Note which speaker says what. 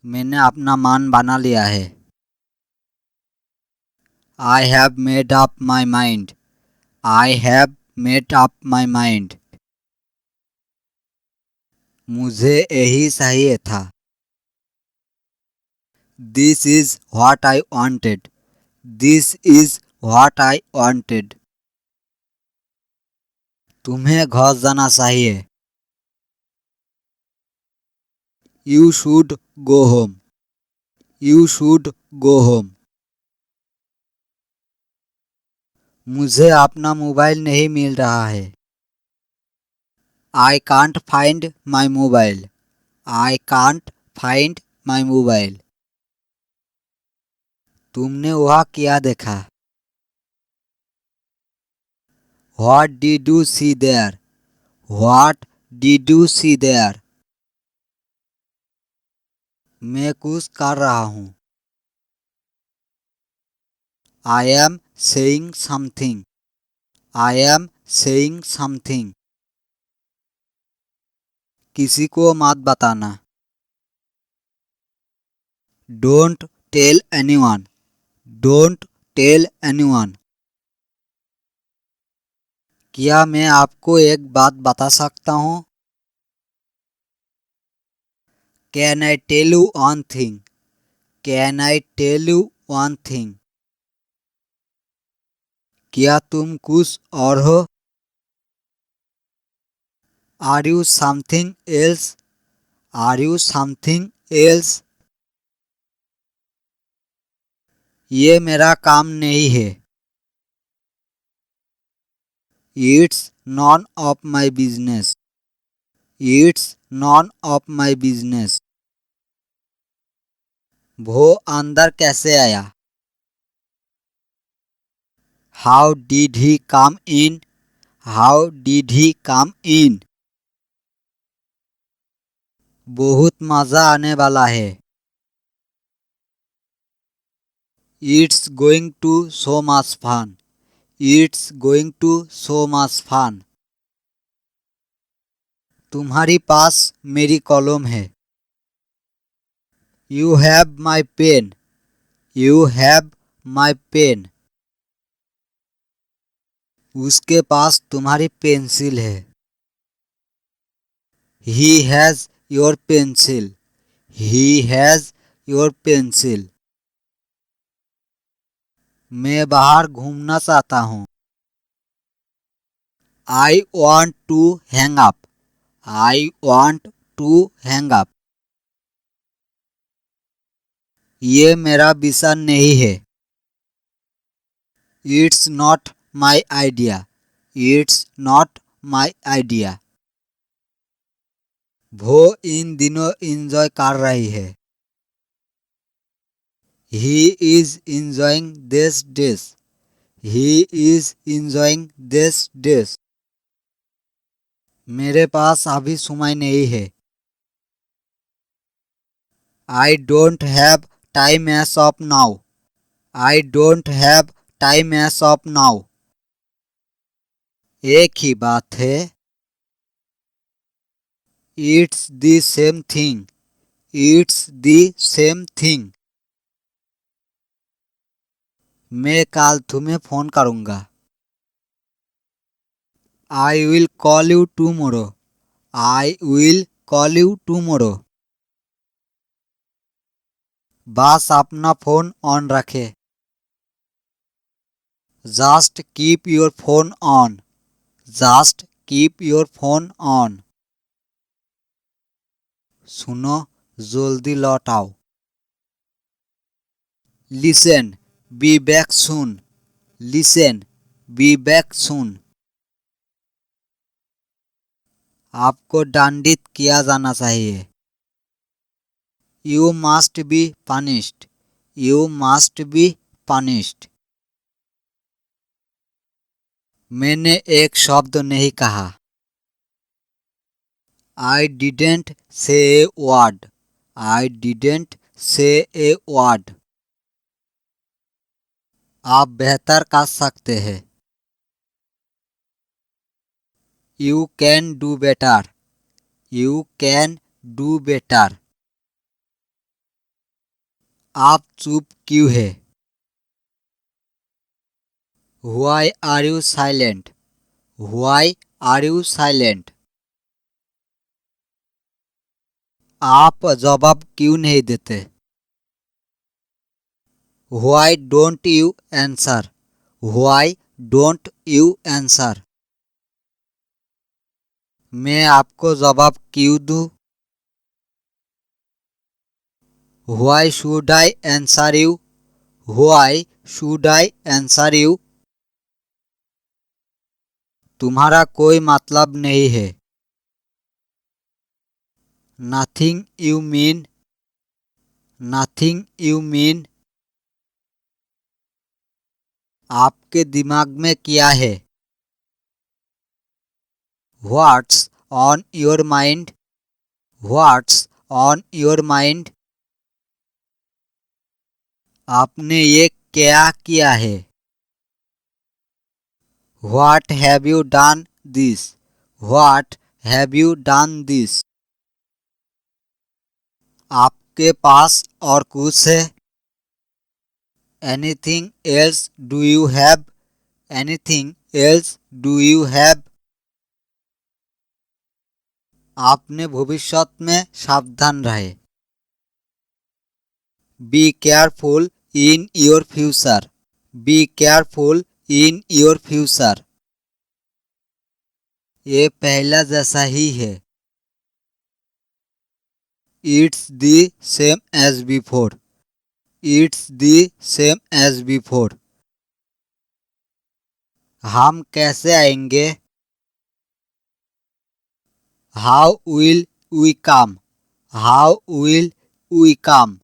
Speaker 1: मैंने अपना मान बना लिया है। I have made up my mind. I have made up my mind. मुझे यही चाहिए था। This is what I wanted. This is what I wanted. तुम्हें घर जाना चाहिए। You should go home. You should go home. मुझे अपना मोबाइल नहीं मिल रहा है। I can't find my mobile. I can't find my mobile. तुमने वह क्या देखा? What did you see there? What did you see there? मैं कुछ कर रहा हूँ। I am saying something. I am saying something. किसी को मत बताना। Don't tell anyone. Don't tell anyone. क्या मैं आपको एक बात बता सकता हूँ? Can I tell you one thing? Can I tell you one thing? क्या तुम कुछ और हो? Are you something else? Are you something else? ये मेरा काम नहीं है। It's none of my business. It's none of my business. वो अंदर कैसे आया? How did he come in? How did he come in? बहुत मज़ा आने वाला है। It's going to so much fun. It's going to so much fun. तुम्हारी पास मेरी कलम है। You have my pen. You have my pen. उसके पास तुम्हारी पेंसिल है। He has your pencil. He has your pencil. मैं बाहर घूमना चाहता हूँ। I want to hang up. I want to hang up. ये मेरा विषय नहीं है। It's not my idea. It's not my idea. वो इन दिनों एंजॉय कर रही है। He is enjoying this dish. He is enjoying this dish. मेरे पास अभी समय नहीं है। I don't have time as of now. I don't have time as of now. एक ही बात है। It's the same thing. It's the same thing. मैं कल तुम्हें फोन करूँगा। I will call you tomorrow. I will call you tomorrow. बस अपना phone on रखे। Just keep your phone on. Just keep your phone on. सुनो, जल्दी लौट आओ। Listen, be back soon. Listen, be back soon. आपको दंडित किया जाना चाहिए। You must be punished. You must be punished. मैंने एक शब्द नहीं कहा। I didn't say a word. I didn't say a word. आप बेहतर कर सकते हैं। You can do better. You can do better. आप चुप क्यों है? Why are you silent? Why are you silent? आप जवाब क्यों नहीं देते? Why don't you answer? Why don't you answer? मैं आपको जवाब क्यों दूं? Why should I answer you? Why should I answer you? तुम्हारा कोई मतलब नहीं है। Nothing you mean. Nothing you mean. आपके दिमाग में क्या है? What's on your mind? What's on your mind? आपने ये क्या किया है? What have you done this? What have you done this? आपके पास और कुछ है? Anything else do you have? Anything else do you have? आपने भविष्य में सावधान रहे। Be careful in your future. Be careful in your future. ये पहला जैसा ही है। It's the same as before. It's the same as before. हम कैसे आएंगे? How will we come? How will we come?